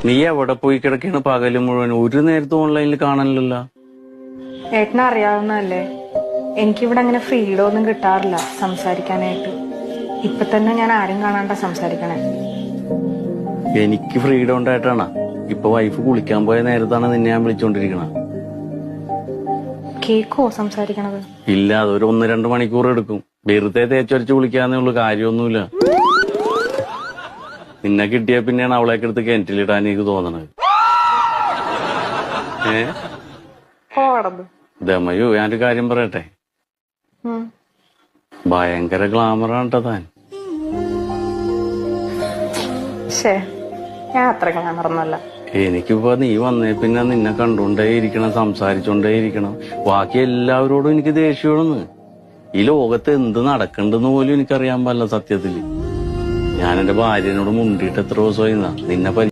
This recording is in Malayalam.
നീ എവിടെ പോയി കിടക്കാണ് പകല് മുഴുവൻ? ഒരു നേരത്തെ ഓൺലൈനിൽ കാണാനില്ലല്ലോ. ഏട്ടനെ അറിയാവുന്നതല്ലേ, എനിക്കിവിടെ അങ്ങനെ ഫ്രീഡം ഒന്നും കിട്ടാറില്ല സംസാരിക്കാനായിട്ട്. ഇപ്പൊ തന്നെ ഞാൻ ആരും കാണാണ്ട സംസാരിക്കണേ. എനിക്ക് ഫ്രീഡം ഉണ്ടായിട്ടാണ്. ഇപ്പൊ വൈഫ് കുളിക്കാൻ പോയ നേരത്താണ് നിന്നെ ഞാൻ വിളിച്ചോണ്ടിരിക്കണ. കേക്കോ സംസാരിക്കണത്? ഇല്ല, അതൊരു 1-2 മണിക്കൂർ എടുക്കും. വെറുതെ തേച്ചൊരച്ച് കുളിക്കാന്നേ ഉള്ളു, കാര്യമൊന്നുമില്ല. നിന്നെ കിട്ടിയ പിന്നെയാണ് അവളേക്ക് എടുത്ത് കിണറ്റിലിടാൻ എനിക്ക് തോന്നണത്. ദമയോ, ഞാനൊരു കാര്യം പറയട്ടെ, ഭയങ്കര ഗ്ലാമറാണ് ട്ടോ താൻ. ഞാൻ അത്ര ഗ്ലാമറൊന്നുമല്ല. എനിക്കിപ്പോ നീ വന്നേ പിന്നെ നിന്നെ കണ്ടോണ്ടേ ഇരിക്കണം, സംസാരിച്ചോണ്ടേ ഇരിക്കണം. ബാക്കി എല്ലാവരോടും എനിക്ക് ദേഷ്യമാണെന്ന്. ഈ ലോകത്ത് എന്ത് നടക്കണ്ടെന്ന് പോലും എനിക്കറിയാൻ പാടില്ല സത്യത്തില്. ഞാൻ എന്റെ ഭാര്യനോട് മുണ്ടിയിട്ട് എത്ര ദിവസമായി നിന്നെ